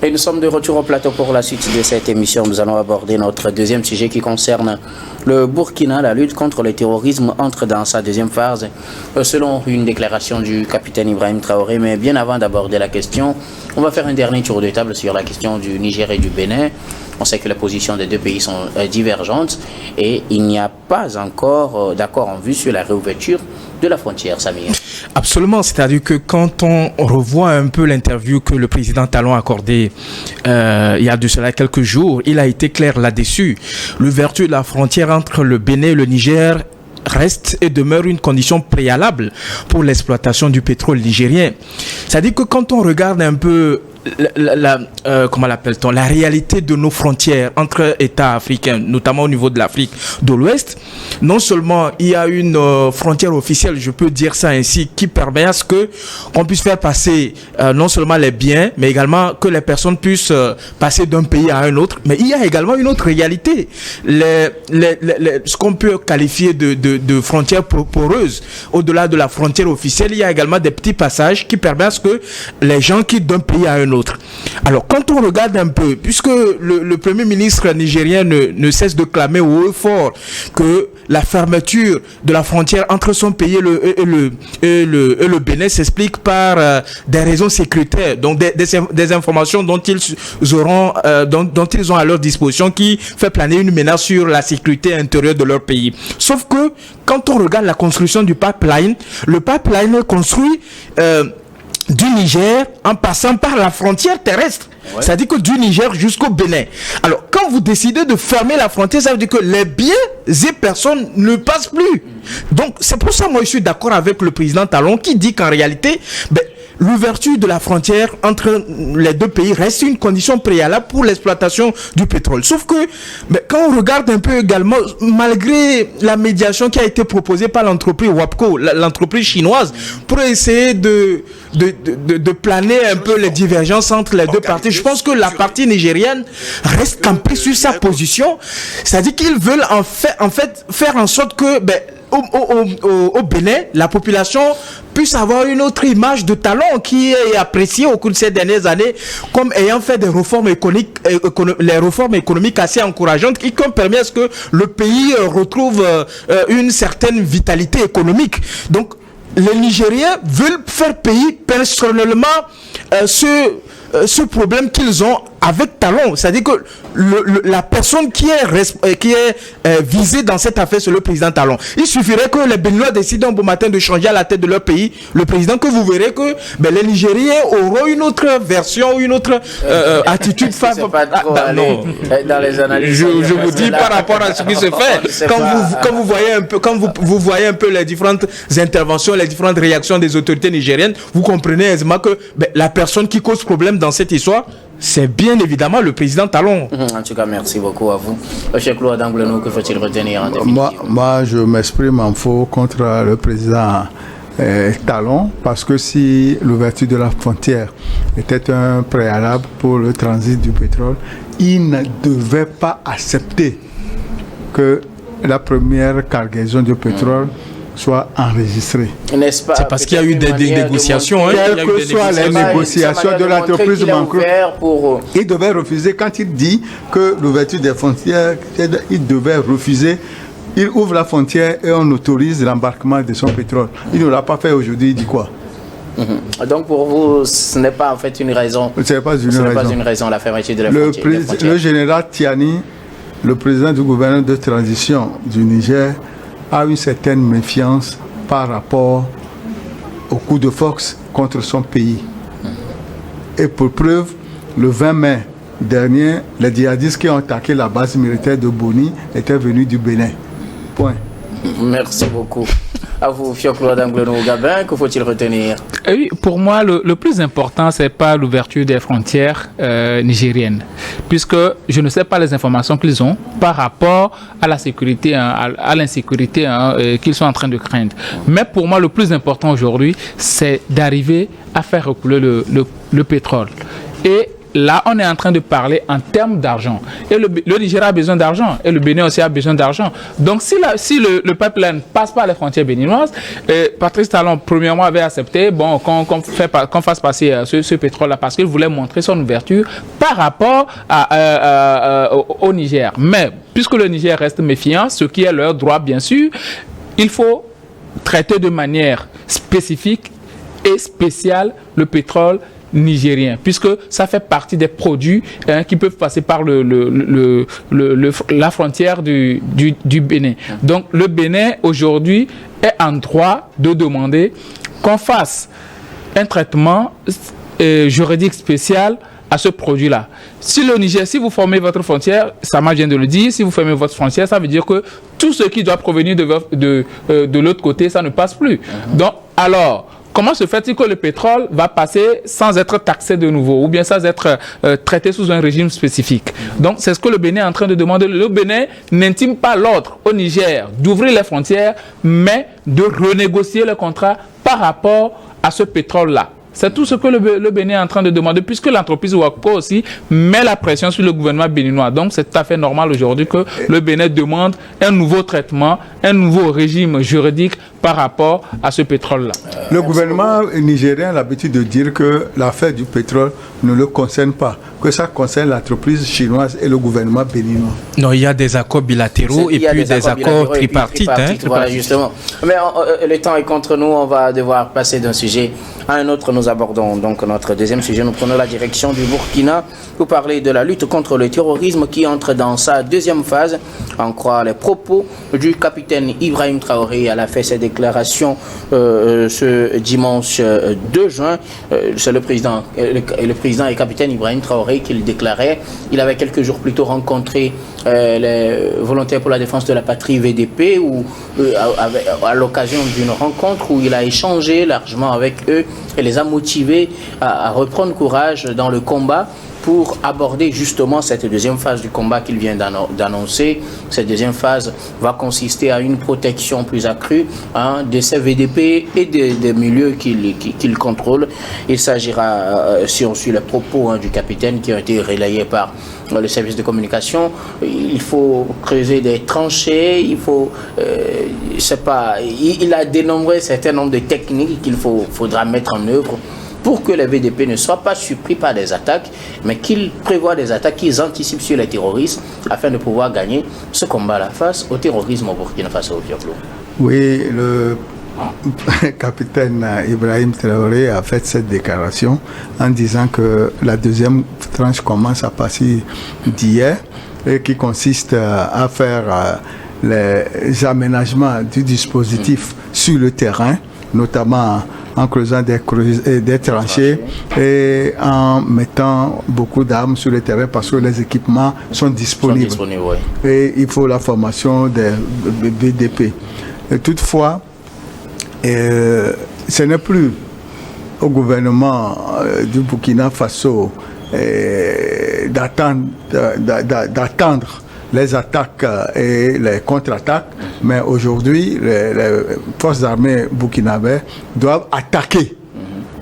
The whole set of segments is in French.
Et nous sommes de retour au plateau pour la suite de cette émission. Nous allons aborder notre deuxième sujet qui concerne le Burkina. La lutte contre le terrorisme entre dans sa deuxième phase, selon une déclaration du capitaine Ibrahim Traoré. Mais bien avant d'aborder la question, on va faire un dernier tour de table sur la question du Niger et du Bénin. On sait que les positions des deux pays sont divergentes et il n'y a pas encore d'accord en vue sur la réouverture de la frontière, Samir. Absolument, c'est-à-dire que quand on revoit un peu l'interview que le président Talon a accordée il y a de cela quelques jours, il a été clair là-dessus. L'ouverture de la frontière entre le Bénin et le Niger reste et demeure une condition préalable pour l'exploitation du pétrole nigérien. C'est-à-dire que quand on regarde un peu comment l'appelle-t-on, la réalité de nos frontières entre États africains, notamment au niveau de l'Afrique de l'Ouest, non seulement il y a une frontière officielle, je peux dire ça ainsi, qui permet à ce qu'on puisse faire passer non seulement les biens, mais également que les personnes puissent passer d'un pays à un autre. Mais il y a également une autre réalité, ce qu'on peut qualifier de frontières poreuses. Au-delà de la frontière officielle, il y a également des petits passages qui permettent à ce que les gens quittent d'un pays à un autre. Alors, quand on regarde un peu, puisque le Premier ministre nigérien ne cesse de clamer haut et fort que la fermeture de la frontière entre son pays et le Bénin s'explique par des raisons sécuritaires, donc des informations dont ils ont à leur disposition qui fait planer une menace sur la sécurité intérieure de leur pays. Sauf que, quand on regarde la construction du pipeline, le pipeline est construit du Niger en passant par la frontière terrestre. Ouais. C'est-à-dire que du Niger jusqu'au Bénin. Alors, quand vous décidez de fermer la frontière, ça veut dire que les biens et personnes ne passent plus. Donc, c'est pour ça, moi, je suis d'accord avec le président Talon qui dit qu'en réalité, l'ouverture de la frontière entre les deux pays reste une condition préalable pour l'exploitation du pétrole. Sauf que, quand on regarde un peu également, malgré la médiation qui a été proposée par l'entreprise WAPCO, l'entreprise chinoise, pour essayer de planer un peu les divergences entre les deux parties, je pense que la partie nigérienne reste campée sur sa position. C'est-à-dire qu'ils veulent en fait faire en sorte que, au Bénin, la population puisse avoir une autre image de Talon qui est appréciée au cours de ces dernières années comme ayant fait des réformes économiques, les réformes économiques assez encourageantes qui ont permis à ce que le pays retrouve une certaine vitalité économique. Donc, les Nigériens veulent faire payer personnellement ce problème qu'ils ont avec Talon. C'est-à-dire que la personne qui est visée dans cette affaire, c'est le président Talon. Il suffirait que les Béninois décident un beau matin de changer à la tête de leur pays le président, que vous verrez que les Nigériens auront une autre version, une autre attitude face dans les analyses. Je vous dis par rapport à ce qui se fait. Quand vous voyez un peu les différentes interventions, les différentes réactions des autorités nigériennes, vous comprenez aisément que la personne qui cause problème dans cette histoire, c'est bien évidemment le président Talon. En tout cas, merci beaucoup à vous. Cheikh Claude Anglenou, que faut-il retenir en définitive? Moi, je m'exprime en faux contre le président Talon, parce que si l'ouverture de la frontière était un préalable pour le transit du pétrole, il ne devait pas accepter que la première cargaison de pétrole soit enregistrée. N'est-ce pas? C'est parce qu'il y a eu des négociations. Quelles que soient les négociations de l'entreprise Mancro, il devait refuser. Quand il dit que l'ouverture des frontières, il devait refuser. Il ouvre la frontière et on autorise l'embarquement de son pétrole. Il ne l'a pas fait aujourd'hui, il dit quoi? Donc pour vous, ce n'est pas en fait une raison. Ce n'est pas une raison, la fermeture de la frontière. Le général Tiani, le président du gouvernement de transition du Niger, a une certaine méfiance par rapport au coup de force contre son pays. Et pour preuve, le 20 mai dernier, les djihadistes qui ont attaqué la base militaire de Boni étaient venus du Bénin. Point. Merci beaucoup. À vous, Cheikh Claude Anglenou Gabin, que faut-il retenir? Oui, pour moi, le plus important, c'est pas l'ouverture des frontières nigériennes, puisque je ne sais pas les informations qu'ils ont par rapport à la sécurité, à l'insécurité qu'ils sont en train de craindre. Mais pour moi, le plus important aujourd'hui, c'est d'arriver à faire reculer le pétrole. Et là, on est en train de parler en termes d'argent. Et le Nigeria a besoin d'argent. Et le Bénin aussi a besoin d'argent. Donc, si le pipeline passe par les frontières béninoises, Patrice Talon, premièrement, avait accepté qu'on fasse passer ce pétrole-là parce qu'il voulait montrer son ouverture par rapport au Niger. Mais, puisque le Niger reste méfiant, ce qui est leur droit, bien sûr, il faut traiter de manière spécifique et spéciale le pétrole nigérien, puisque ça fait partie des produits qui peuvent passer par la frontière du Bénin. Donc le Bénin aujourd'hui est en droit de demander qu'on fasse un traitement juridique spécial à ce produit-là. Si le Niger, si vous formez votre frontière, Sama vient de le dire, si vous fermez votre frontière, ça veut dire que tout ce qui doit provenir de l'autre côté, ça ne passe plus. Donc, alors, comment se fait-il que le pétrole va passer sans être taxé de nouveau ou bien sans être traité sous un régime spécifique? Donc, c'est ce que le Bénin est en train de demander. Le Bénin n'intime pas l'ordre au Niger d'ouvrir les frontières, mais de renégocier le contrat par rapport à ce pétrole-là. C'est tout ce que le Bénin est en train de demander, puisque l'entreprise WACPO aussi met la pression sur le gouvernement béninois. Donc, c'est tout à fait normal aujourd'hui que le Bénin demande un nouveau traitement, un nouveau régime juridique par rapport à ce pétrole-là. Le gouvernement nigérien a l'habitude de dire que l'affaire du pétrole ne le concerne pas, que ça concerne l'entreprise chinoise et le gouvernement béninois. Non, il y a des accords bilatéraux et puis des accords tripartites. Voilà, justement. Mais le temps est contre nous, on va devoir passer d'un sujet à un autre. Nous abordons donc notre deuxième sujet. Nous prenons la direction du Burkina pour parler de la lutte contre le terrorisme qui entre dans sa deuxième phase. En croire les propos du capitaine Ibrahim Traoré. Elle a fait ses déclarations ce dimanche 2 juin. C'est le président et capitaine Ibrahim Traoré qui le déclarait. Il avait quelques jours plus tôt rencontré les volontaires pour la défense de la patrie VDP à l'occasion d'une rencontre où il a échangé largement avec eux et les a motivés à reprendre courage dans le combat pour aborder justement cette deuxième phase du combat qu'il vient d'annoncer. Cette deuxième phase va consister à une protection plus accrue de ces VDP et des milieux qu'il contrôle. Il s'agira, si on suit les propos du capitaine qui ont été relayés par le service de communication, il faut creuser des tranchées, il a dénombré un certain nombre de techniques qu'il faudra mettre en œuvre pour que les VDP ne soient pas surpris par des attaques, mais qu'ils prévoient des attaques, qu'ils anticipent sur les terroristes afin de pouvoir gagner ce combat-là face au terrorisme au Burkina Faso. Oui, le capitaine Ibrahim Traoré a fait cette déclaration en disant que la deuxième tranche commence à partir d'hier et qui consiste à faire les aménagements du dispositif sur le terrain, notamment en creusant des tranchées et en mettant beaucoup d'armes sur le terrain parce que les équipements sont disponibles. Oui. Et il faut la formation des BDP. Et toutefois, ce n'est plus au gouvernement du Burkina Faso d'attendre les attaques et les contre-attaques, mais aujourd'hui, les forces armées burkinabées doivent attaquer,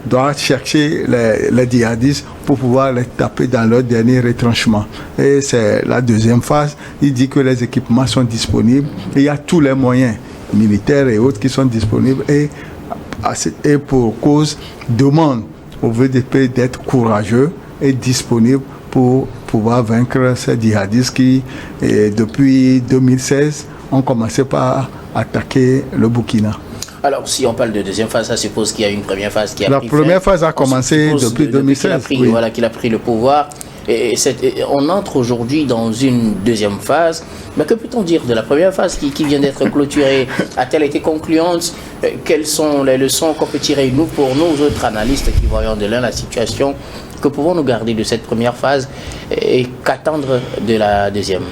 doivent chercher les djihadistes pour pouvoir les taper dans leur dernier retranchement. Et c'est la deuxième phase. Il dit que les équipements sont disponibles, et il y a tous les moyens militaires et autres qui sont disponibles, et pour cause, demande au VDP d'être courageux et disponible pour pouvoir vaincre ces djihadistes qui, depuis 2016, ont commencé par attaquer le Burkina. Alors, si on parle de deuxième phase, ça suppose qu'il y a une première phase qui a pris fin. La première phase a commencé depuis 2016. Qu'il a pris le pouvoir. Et on entre aujourd'hui dans une deuxième phase. Mais que peut-on dire de la première phase qui vient d'être clôturée? A-t-elle été concluante? Quelles sont les leçons qu'on peut tirer, pour nous autres analystes qui voyons de la situation? Que pouvons-nous garder de cette première phase et qu'attendre de la deuxième?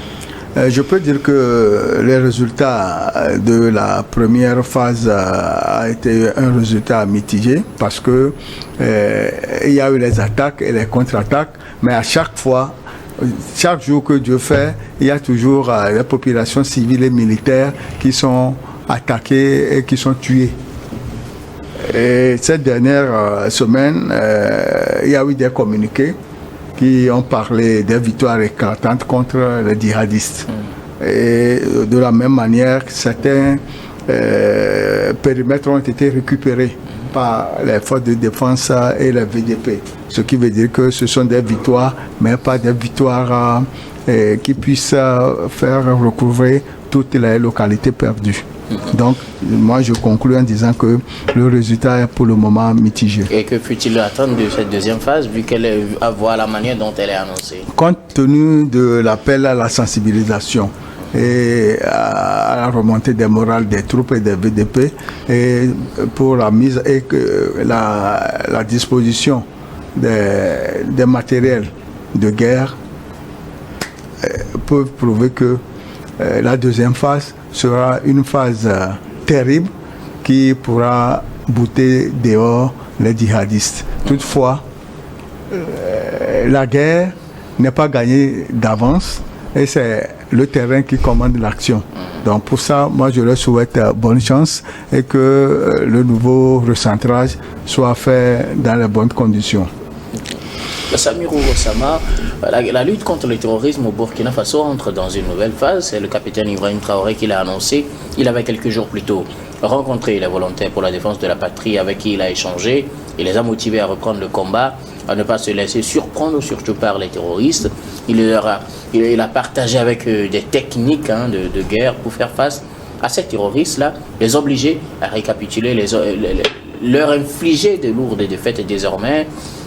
Je peux dire que les résultats de la première phase a été un résultat mitigé parce que il y a eu les attaques et les contre-attaques, mais à chaque fois, chaque jour que Dieu fait, il y a toujours les populations civiles et militaires qui sont attaquées et qui sont tuées. Et cette dernière semaine, il y a eu des communiqués qui ont parlé des victoires éclatantes contre les djihadistes. Et de la même manière, certains périmètres ont été récupérés par les forces de défense et les VDP. Ce qui veut dire que ce sont des victoires, mais pas des victoires qui puissent faire recouvrer toutes les localités perdues. Donc, moi, je conclue en disant que le résultat est pour le moment mitigé. Et que peut-il attendre de cette deuxième phase, vu qu'elle voit la manière dont elle est annoncée? Compte tenu de l'appel à la sensibilisation et à la remontée des morales des troupes et des VDP, et pour la mise et que la disposition des matériels de guerre peuvent prouver que la deuxième phase sera une phase terrible qui pourra bouter dehors les djihadistes. Toutefois, la guerre n'est pas gagnée d'avance et c'est le terrain qui commande l'action. Donc pour ça, moi je leur souhaite bonne chance et que le nouveau recentrage soit fait dans les bonnes conditions. Samirou Osama, la lutte contre le terrorisme au Burkina Faso entre dans une nouvelle phase. C'est le capitaine Ibrahim Traoré qui l'a annoncé. Il avait quelques jours plus tôt rencontré les volontaires pour la défense de la patrie avec qui il a échangé. Il les a motivés à reprendre le combat, à ne pas se laisser surprendre surtout par les terroristes. Il a partagé avec eux des techniques de guerre pour faire face à ces terroristes-là, les obliger à récapituler, leur infliger de lourdes défaites et désormais.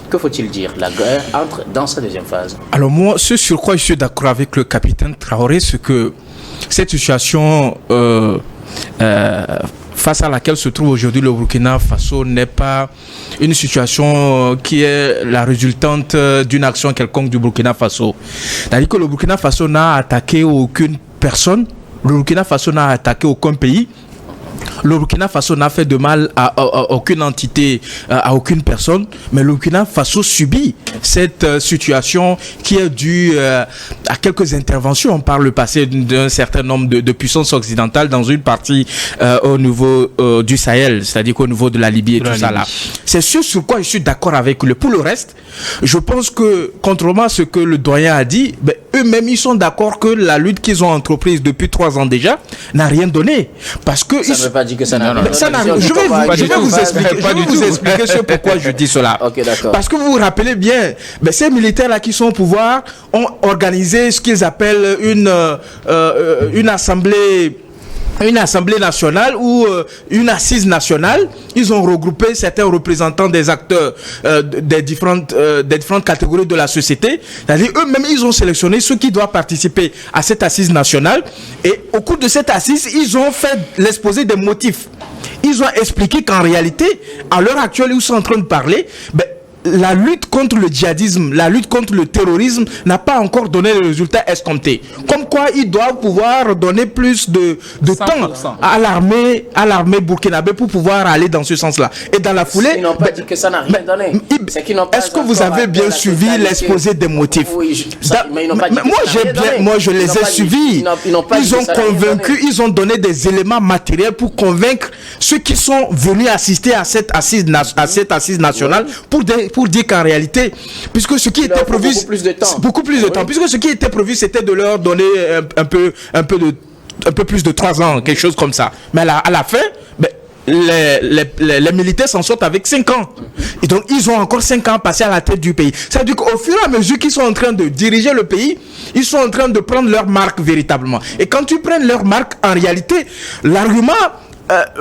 Que faut-il dire? La guerre entre dans sa deuxième phase. Alors moi, ce sur quoi je suis d'accord avec le capitaine Traoré, c'est que cette situation face à laquelle se trouve aujourd'hui le Burkina Faso n'est pas une situation qui est la résultante d'une action quelconque du Burkina Faso. C'est-à-dire que le Burkina Faso n'a attaqué aucune personne, le Burkina Faso n'a attaqué aucun pays. Le Burkina Faso n'a fait de mal à aucune entité, à aucune personne, mais le Burkina Faso subit cette situation qui est due à quelques interventions par le passé d'un certain nombre de puissances occidentales dans une partie au niveau du Sahel, c'est-à-dire qu'au niveau de la Libye et tout ça là. C'est sûr sur quoi je suis d'accord avec lui. Pour le reste, je pense que, contrairement à ce que le doyen a dit, eux-mêmes ils sont d'accord que la lutte qu'ils ont entreprise depuis 3 ans déjà n'a rien donné. Parce que ça ne veut pas dire que ça n'a rien donné. Je vais vous expliquer ce pourquoi je dis cela. Okay, parce que vous vous rappelez bien, ces militaires-là qui sont au pouvoir ont organisé ce qu'ils appellent une assemblée nationale ou une assise nationale. Ils ont regroupé certains représentants des acteurs des différentes catégories de la société. C'est-à-dire eux-mêmes, ils ont sélectionné ceux qui doivent participer à cette assise nationale. Et au cours de cette assise, ils ont fait l'exposé des motifs. Ils ont expliqué qu'en réalité, à l'heure actuelle où ils sont en train de parler, la lutte contre le djihadisme, la lutte contre le terrorisme n'a pas encore donné le résultat escompté. Comme quoi, ils doivent pouvoir donner plus de temps à l'armée burkinabé pour pouvoir aller dans ce sens-là. Et dans la foulée... Ils n'ont pas dit que ça n'a rien donné. Est-ce que vous avez bien suivi l'exposé des motifs? Oui, mais ils n'ont pas dit que moi, je les ai suivis. Ils ont convaincu, ils ont donné des éléments matériels pour convaincre ceux qui sont venus assister à cette assise nationale pour dire qu'en réalité, puisque ce qui était prévu, beaucoup plus de temps, puisque ce qui était prévu, c'était de leur donner un peu plus de 3 ans, quelque chose comme ça. Mais à la fin, les militaires s'en sortent avec 5 ans. Et donc, ils ont encore 5 ans à passer à la tête du pays. C'est-à-dire qu'au fur et à mesure qu'ils sont en train de diriger le pays, ils sont en train de prendre leur marque véritablement. Et quand tu prends leur marque, en réalité, l'argument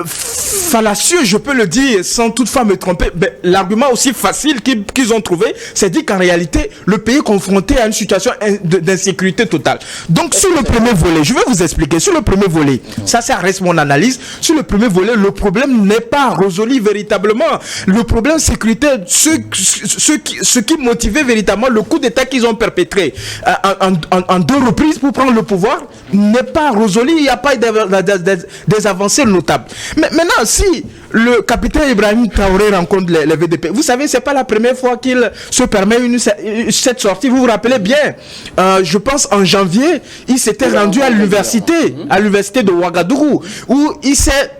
fallacieux, je peux le dire sans toutefois me tromper, l'argument aussi facile qu'ils ont trouvé, c'est dit qu'en réalité, le pays est confronté à une situation d'insécurité totale. Donc, sur le premier volet, je vais vous expliquer, sur le premier volet, ça reste mon analyse, sur le premier volet, le problème n'est pas résolu véritablement. Le problème sécuritaire, ce qui motivait véritablement le coup d'État qu'ils ont perpétré en 2 reprises pour prendre le pouvoir, n'est pas résolu, il n'y a pas des avancées notables. Mais maintenant, si le capitaine Ibrahim Traoré rencontre les VDP, vous savez, c'est pas la première fois qu'il se permet cette sortie. Vous vous rappelez bien, je pense en janvier, il s'était rendu à l'université de Ouagadougou, où il s'est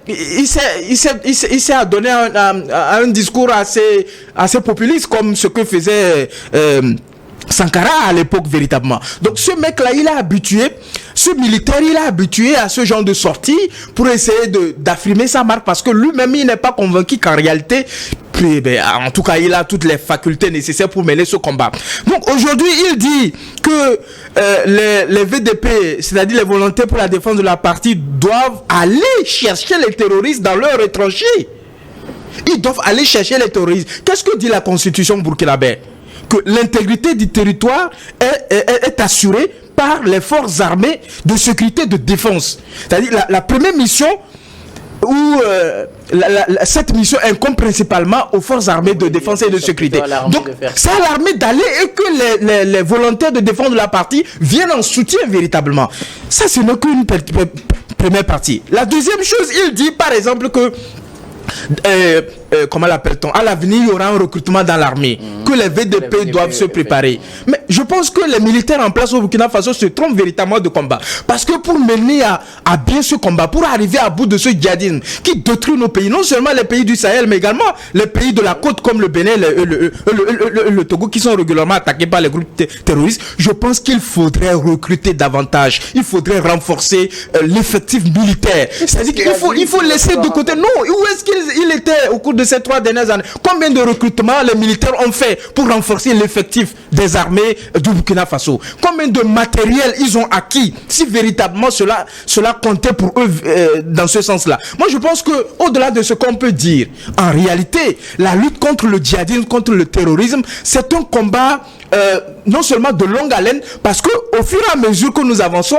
adonné à un discours assez populiste, comme ce que faisait Sankara à l'époque véritablement. Donc ce mec-là, ce militaire, il est habitué à ce genre de sortie pour essayer d'affirmer sa marque parce que lui-même, il n'est pas convaincu qu'en réalité, en tout cas, il a toutes les facultés nécessaires pour mener ce combat. Donc aujourd'hui, il dit que les VDP, c'est-à-dire les volontaires pour la défense de la partie, doivent aller chercher les terroristes dans leur retranchée. Ils doivent aller chercher les terroristes. Qu'est-ce que dit la constitution burkinabé? Que l'intégrité du territoire est assurée par les forces armées de sécurité de défense. C'est-à-dire la première mission où cette mission incombe principalement aux forces armées de défense et de sécurité. Donc c'est à l'armée d'aller et que les volontaires de défense de la partie viennent en soutien véritablement. Ça, ce n'est qu'une première partie. La deuxième chose, il dit par exemple que comment l'appelle-t-on? À l'avenir, il y aura un recrutement dans l'armée, que les VDP doivent se préparer. Mais je pense que les militaires en place au Burkina Faso se trompent véritablement de combat. Parce que pour mener à bien ce combat, pour arriver à bout de ce djihadisme qui détruit nos pays, non seulement les pays du Sahel, mais également les pays de la côte comme le Bénin, le Togo, qui sont régulièrement attaqués par les groupes terroristes, je pense qu'il faudrait recruter davantage. Il faudrait renforcer l'effectif militaire. C'est-à-dire qu'il faut laisser de côté. Non, où est-ce qu'il était au cours de ces 3 dernières années? Combien de recrutements les militaires ont fait pour renforcer l'effectif des armées du Burkina Faso? Combien de matériel ils ont acquis si véritablement cela comptait pour eux dans ce sens-là? Moi, je pense que au-delà de ce qu'on peut dire, en réalité, la lutte contre le djihadisme, contre le terrorisme, c'est un combat non seulement de longue haleine, parce que au fur et à mesure que nous avançons,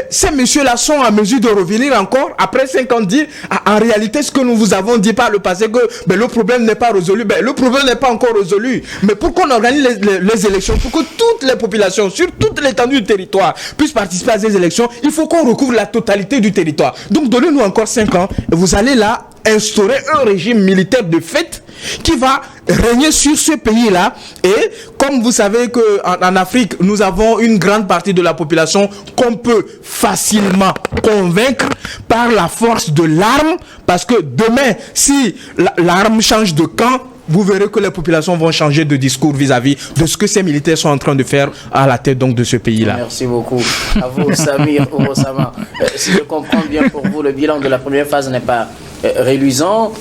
ces messieurs-là sont en mesure de revenir encore après 5 ans, dire en réalité ce que nous vous avons dit par le passé, que le problème n'est pas résolu. Le problème n'est pas encore résolu, mais pour qu'on organise les élections, pour que toutes les populations sur toute l'étendue du territoire puissent participer à ces élections, il faut qu'on recouvre la totalité du territoire. Donc donnez-nous encore 5 ans et vous allez là instaurer un régime militaire de fait qui va régner sur ce pays-là. Et comme vous savez qu'en Afrique, nous avons une grande partie de la population qu'on peut facilement convaincre par la force de l'arme, parce que demain, si l'arme change de camp, vous verrez que les populations vont changer de discours vis-à-vis de ce que ces militaires sont en train de faire à la tête donc de ce pays-là. Merci beaucoup. À vous, Samir Ourosama. Si je comprends bien pour vous, le bilan de la première phase n'est pas réluisant.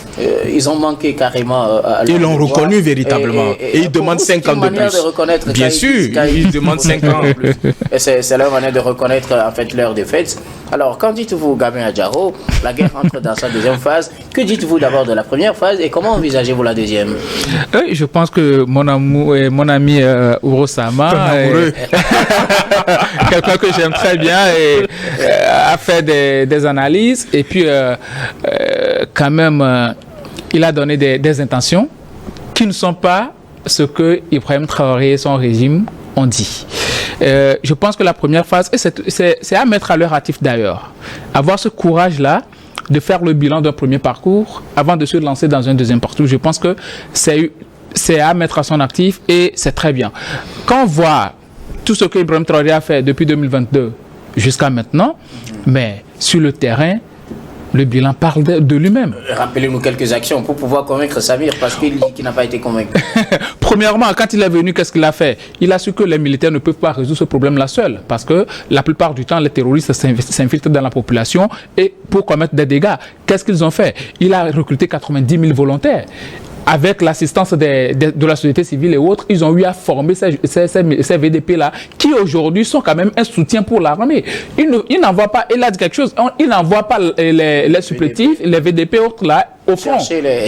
Ils ont manqué carrément à ils l'ont reconnu véritablement. Et ils demandent 5 ans de plus. Bien sûr, ils demandent 5 ans de plus. C'est leur manière de reconnaître en fait leur défaite. Alors, qu'en dites-vous, Gabin Adjaro? La guerre entre dans sa deuxième phase. Que dites-vous d'abord de la première phase et comment envisagez-vous la deuxième? Je pense que mon ami Ourosama, quelqu'un que j'aime très bien, a fait des analyses et puis quand même il a donné des intentions qui ne sont pas ce que Ibrahim Traoré et son régime ont dit. Je pense que la première phase, et c'est à mettre à leur actif d'ailleurs, avoir ce courage-là de faire le bilan d'un premier parcours avant de se lancer dans un deuxième parcours. Je pense que c'est à mettre à son actif et c'est très bien. Quand on voit tout ce que Ibrahim Traoré a fait depuis 2022 jusqu'à maintenant, mais sur le terrain, le bilan parle de lui-même. Rappelez-nous quelques actions pour pouvoir convaincre Samir, parce qu'il dit qu'il n'a pas été convaincu. Premièrement, quand il est venu, qu'est-ce qu'il a fait? Il a su que les militaires ne peuvent pas résoudre ce problème-là seuls, parce que la plupart du temps, les terroristes s'infiltrent dans la population et pour commettre des dégâts. Qu'est-ce qu'ils ont fait? Il a recruté 90 000 volontaires. Avec l'assistance de la société civile et autres, ils ont eu à former ces VDP-là, qui aujourd'hui sont quand même un soutien pour l'armée. Ils n'envoient pas, il a dit quelque chose, il n'envoie pas les supplétifs, les VDP autres là, au front.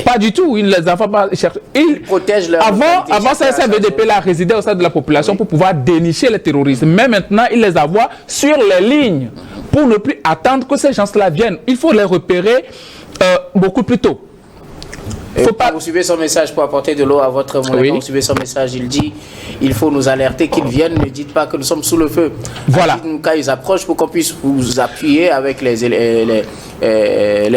Pas du tout, ils ne les envoient pas chercher. Ils protègent leur avant ces VDP-là résidaient au sein de la population pour pouvoir dénicher les terroristes. Mais maintenant, ils les envoient sur les lignes pour ne plus attendre que ces gens-là viennent. Il faut les repérer beaucoup plus tôt. Vous suivez son message pour apporter de l'eau à votre moulin. Oui. Vous suivez son message, il dit il faut nous alerter qu'ils viennent, ne dites pas que nous sommes sous le feu. Voilà. Quand ils approchent, pour qu'on puisse vous appuyer avec les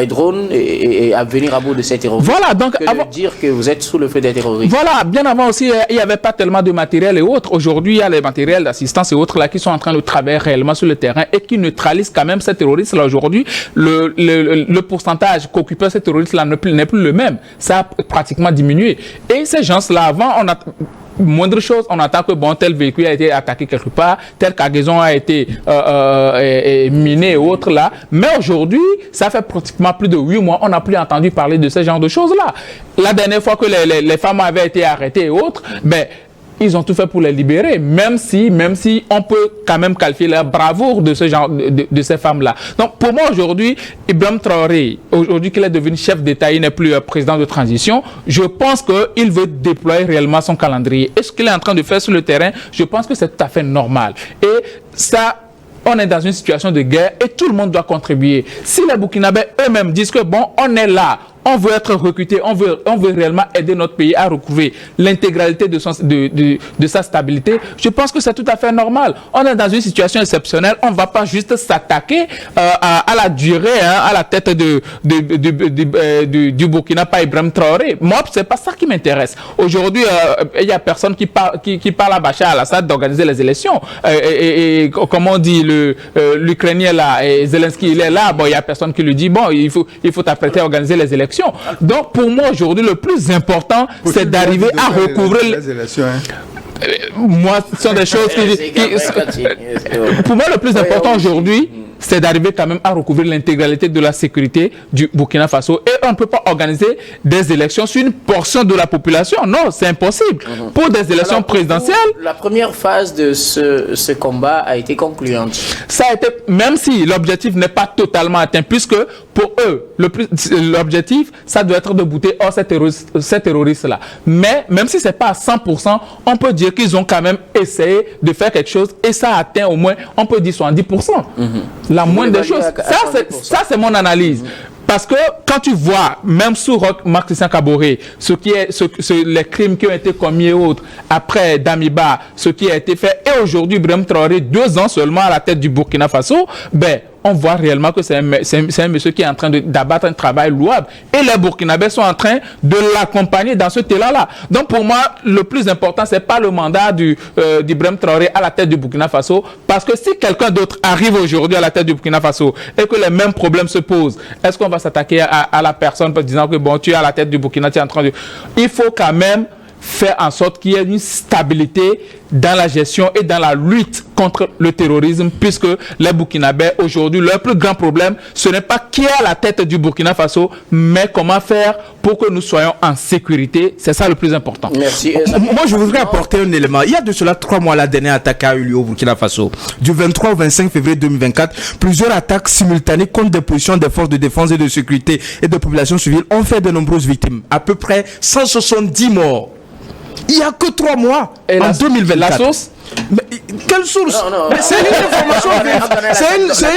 drones et à venir à bout de ces terroristes. Voilà, donc avant de dire que vous êtes sous le feu des terroristes. Voilà, bien avant aussi, il n'y avait pas tellement de matériel et autres. Aujourd'hui, il y a les matériels d'assistance et autres là qui sont en train de travailler réellement sur le terrain et qui neutralisent quand même ces terroristes là. Aujourd'hui, le pourcentage qu'occupaient ces terroristes là n'est plus le même. Ça a pratiquement diminué. Et ces gens-là, avant, moindre chose, on attend que bon, tel véhicule a été attaqué quelque part, telle cargaison a été minée et autres là. Mais aujourd'hui, ça fait pratiquement plus de 8 mois, on n'a plus entendu parler de ce genre de choses-là. La dernière fois que les femmes avaient été arrêtées et autres, ben, ils ont tout fait pour les libérer, même si on peut quand même qualifier la bravoure de ce genre de ces femmes-là. Donc pour moi aujourd'hui, Ibrahim Traoré, aujourd'hui qu'il est devenu chef d'État, il n'est plus président de transition, je pense qu'il veut déployer réellement son calendrier. Et ce qu'il est en train de faire sur le terrain, je pense que c'est tout à fait normal. Et ça, on est dans une situation de guerre et tout le monde doit contribuer. Si les Burkinabés eux-mêmes disent que bon, on est là, on veut être recruté, on veut réellement aider notre pays à recouvrer l'intégralité de sa stabilité, je pense que c'est tout à fait normal. On est dans une situation exceptionnelle, on ne va pas juste s'attaquer à la durée, à la tête du Burkina par Ibrahim Traoré. Moi, c'est pas ça qui m'intéresse. Aujourd'hui, il y a personne qui parle à Bachar al-Assad d'organiser les élections. Et comme on dit, l'Ukrainien là, et Zelensky, il est là, bon, il y a personne qui lui dit, bon, il faut t'apprêter à organiser les élections. Donc, pour moi, aujourd'hui, le plus important, c'est d'arriver à recouvrir les élections. Moi, ce sont des choses pour moi, le plus important aujourd'hui, c'est d'arriver quand même à recouvrir l'intégralité de la sécurité du Burkina Faso. Et on ne peut pas organiser des élections sur une portion de la population. Non, c'est impossible. Pour des élections présidentielles... La première phase de ce combat a été concluante. Ça a été, même si l'objectif n'est pas totalement atteint, puisque pour eux, l'objectif, ça doit être de bouter hors ces terroristes-là. Mais même si ce n'est pas à 100%, on peut dire qu'ils ont quand même essayé de faire quelque chose et ça a atteint au moins, on peut dire 70%. La moindre des choses. Ça, c'est mon analyse. Parce que quand tu vois, même sous Marc-Christian Kaboré, les crimes qui ont été commis et autres, après Damiba, ce qui a été fait, et aujourd'hui, Ibrahim Traoré, 2 ans seulement à la tête du Burkina Faso, ben, on voit réellement que c'est un monsieur qui est en train d'abattre un travail louable. Et les Burkinabés sont en train de l'accompagner dans ce terrain-là. Donc pour moi, le plus important, c'est pas le mandat d'Ibrahim Traoré à la tête du Burkina Faso. Parce que si quelqu'un d'autre arrive aujourd'hui à la tête du Burkina Faso et que les mêmes problèmes se posent, est-ce qu'on va s'attaquer à la personne en disant que bon, tu es à la tête du Burkina, tu es en train de... Il faut quand même faire en sorte qu'il y ait une stabilité dans la gestion et dans la lutte contre le terrorisme, puisque les Burkinabés, aujourd'hui, leur plus grand problème, ce n'est pas qui est à la tête du Burkina Faso, mais comment faire pour que nous soyons en sécurité. C'est ça le plus important. Merci. Moi, je voudrais apporter un élément. Il y a de cela 3 mois, la dernière attaque a eu lieu au Burkina Faso. Du 23 au 25 février 2024, plusieurs attaques simultanées contre des positions des forces de défense et de sécurité et de populations civiles ont fait de nombreuses victimes. À peu près 170 morts. Il n'y a que 3 mois en 2024. La source? Mais, quelle source? Non. Mais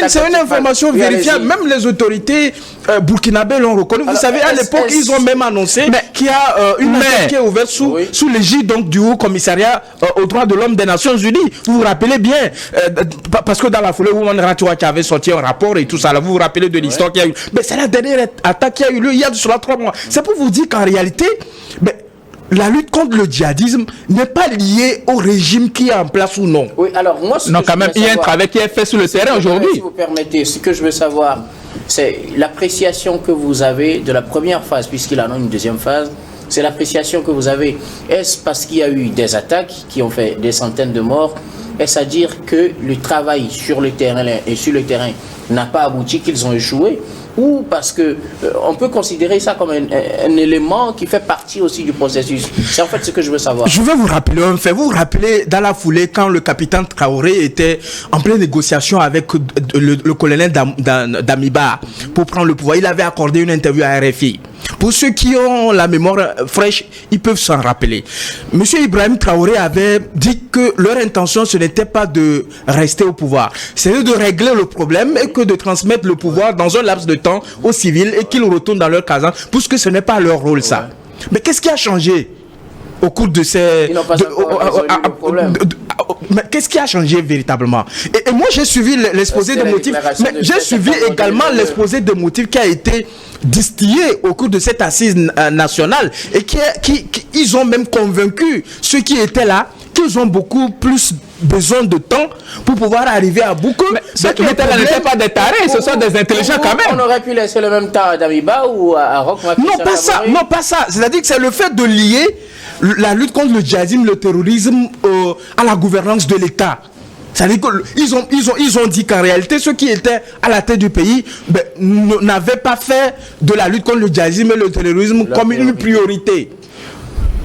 c'est une information vérifiable. Même les autorités burkinabées l'ont reconnu. Vous savez, à l'époque, ils ont même annoncé qu'il y a une enquête qui est ouverte sous l'égide du Haut Commissariat aux droits de l'homme des Nations Unies. Vous vous rappelez bien, parce que dans la foulée, Woman Ratua qui avait sorti un rapport et tout ça, là, vous vous rappelez de l'histoire qu'il y a eu. Mais c'est la dernière attaque qui a eu lieu il y a de cela 3 mois. C'est pour vous dire qu'en réalité, la lutte contre le djihadisme n'est pas liée au régime qui est en place ou non. Oui, alors moi, quand même, il y a un travail qui est fait sur le terrain aujourd'hui. Si vous permettez, ce que je veux savoir, c'est l'appréciation que vous avez de la première phase, puisqu'il en a une deuxième phase. C'est l'appréciation que vous avez. Est-ce parce qu'il y a eu des attaques qui ont fait des centaines de morts? Est-ce à dire que le travail sur le terrain n'a pas abouti, qu'ils ont échoué? Ou parce que on peut considérer ça comme un élément qui fait partie aussi du processus? C'est en fait ce que je veux savoir. Je vais vous rappeler un fait. Vous vous rappelez dans la foulée quand le capitaine Traoré était en pleine négociation avec le colonel Damiba pour prendre le pouvoir. Il avait accordé une interview à RFI. Pour ceux qui ont la mémoire fraîche, ils peuvent s'en rappeler. Monsieur Ibrahim Traoré avait dit que leur intention, ce n'était pas de rester au pouvoir. C'était de régler le problème et que de transmettre le pouvoir dans un laps de temps aux civils et qu'ils retournent dans leur caserne, puisque ce n'est pas leur rôle, ça. Mais qu'est-ce qui a changé au cours de ces... Ils n'ont pas encore résolu le problème. Mais qu'est-ce qui a changé véritablement? Et moi, j'ai suivi l'exposé des motifs, mais j'ai suivi également l'exposé des motifs qui a été distillé au cours de cette assise nationale et ils ont même convaincu ceux qui étaient là qu'ils ont beaucoup plus besoin de temps pour pouvoir arriver à beaucoup. Mais ceux qui étaient là n'étaient pas des tarés, ce sont des intelligents quand même. On aurait pu laisser le même temps à Damiba ou à Roch. Non, pas ça. C'est-à-dire que c'est le fait de lier la lutte contre le djihadisme, le terrorisme à la gouvernance de l'État. C'est-à-dire qu'ils ont dit qu'en réalité, ceux qui étaient à la tête du pays n'avaient pas fait de la lutte contre le djihadisme et le terrorisme comme une priorité.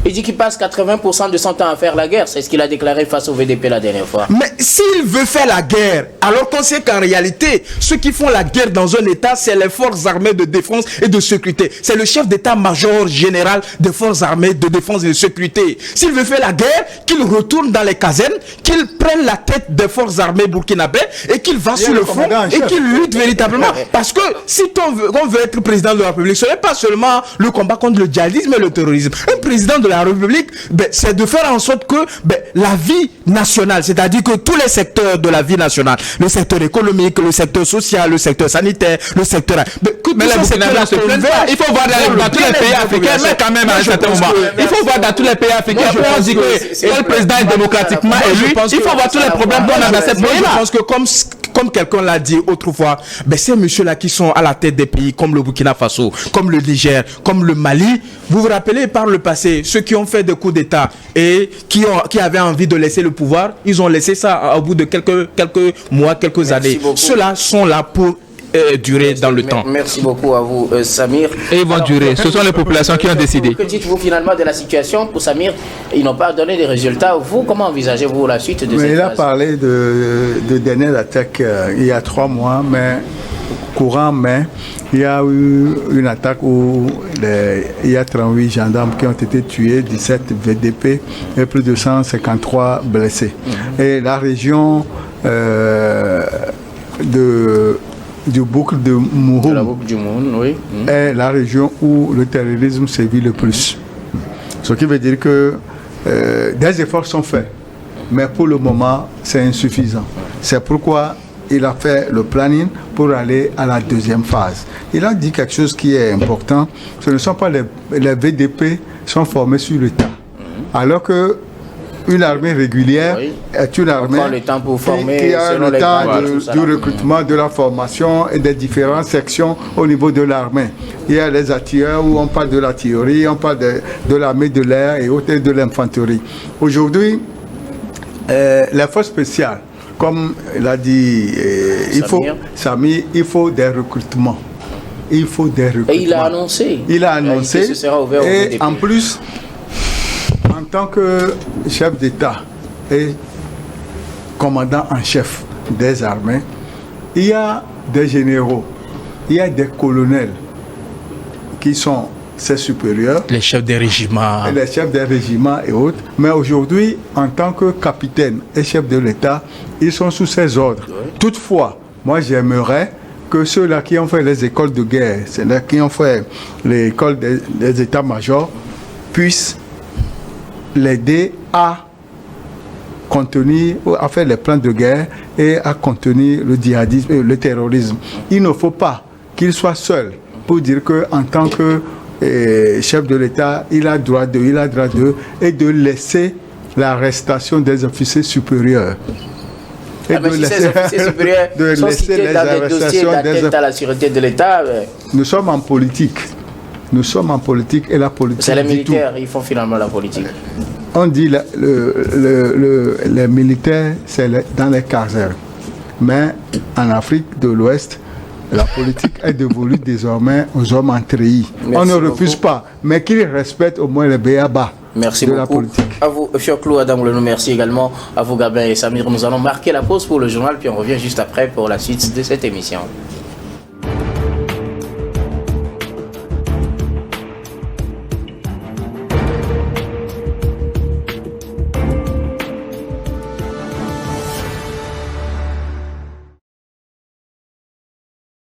Il dit qu'il passe 80% de son temps à faire la guerre. C'est ce qu'il a déclaré face au VDP la dernière fois. Mais s'il veut faire la guerre, alors qu'on sait qu'en réalité, ceux qui font la guerre dans un État, c'est les forces armées de défense et de sécurité. C'est le chef d'état-major général des forces armées de défense et de sécurité. S'il veut faire la guerre, qu'il retourne dans les casernes, qu'il prenne la tête des forces armées burkinabè et qu'il va sur le front et qu'il lutte véritablement. Parce que si on veut être président de la République, ce n'est pas seulement le combat contre le djihadisme et le terrorisme. Un président de la République, c'est de faire en sorte que la vie nationale, c'est-à-dire que tous les secteurs de la vie nationale, le secteur économique, le secteur social, le secteur sanitaire, le secteur... Mais les Burkinabés se plaignent pas. Il faut voir dans tous les pays africains, mais quand même à un certain moment. Il faut voir dans tous les pays africains, on dit que le président est démocratiquement élu. Il faut voir tous les problèmes qu'on a dans ces pays-là. Je pense que comme quelqu'un l'a dit autrefois, ces messieurs-là qui sont à la tête des pays comme le Burkina Faso, comme le Niger, comme le Mali, vous vous rappelez par le passé, ceux qui ont fait des coups d'État et qui avaient envie de laisser le pouvoir, ils ont laissé ça au bout de quelques mois, quelques années. Ceux-là sont là pour durer dans le temps. Merci beaucoup à vous, Samir. Et ils vont durer. Ce sont les populations qui ont décidé. Que dites-vous finalement de la situation pour Samir? Ils n'ont pas donné des résultats. Vous, comment envisagez-vous la suite de cette phase? Il a parlé de dernière attaque il y a 3 mois, mais courant mai, il y a eu une attaque où il y a 38 gendarmes qui ont été tués, 17 VDP et plus de 153 blessés. Et la région du boucle de Mouhoum est la région où le terrorisme sévit le plus. Ce qui veut dire que des efforts sont faits, mais pour le moment, c'est insuffisant. C'est pourquoi il a fait le planning pour aller à la deuxième phase. Il a dit quelque chose qui est important. Ce ne sont pas les VDP sont formés sur le tas. Alors que une armée régulière est une armée qui a le temps du recrutement, de la formation et des différentes sections au niveau de l'armée. Il y a les artilleurs où on parle de l'artillerie, on parle de l'armée de l'air et autres de l'infanterie. Aujourd'hui, les forces spéciales, comme l'a dit Samir, il faut des recrutements. Il faut des recrutements. Et il a annoncé. Il a annoncé. Ce sera ouvert et en plus, en tant que chef d'État et commandant en chef des armées, il y a des généraux, il y a des colonels qui sont ses supérieurs. Les chefs des régiments. Les chefs des régiments et autres. Mais aujourd'hui, en tant que capitaine et chef de l'État, ils sont sous ses ordres. Toutefois, moi j'aimerais que ceux-là qui ont fait les écoles de guerre, ceux-là qui ont fait l'école des états-majors, puissent l'aider à contenir, à faire les plans de guerre et à contenir le djihadisme et le terrorisme. Il ne faut pas qu'il soit seul pour dire qu'en tant que chef de l'État, il a droit et de laisser l'arrestation des officiers supérieurs. Et de laisser, ces officiers supérieurs sont cités dans les dossiers d'atteinte à la sûreté de l'État. Nous sommes en politique. Nous sommes en politique et la politique. C'est les militaires, ils font finalement la politique. On dit les militaires, c'est dans les casernes. Mais en Afrique de l'Ouest, la politique est dévolue désormais aux hommes en treillis. On ne refuse pas, mais qu'ils respectent au moins les b.a.-ba. Merci de beaucoup. La politique. À vous, Fioclou Adam, nous merci également. À vous, Gabin et Samir. Nous allons marquer la pause pour le journal, puis on revient juste après pour la suite de cette émission.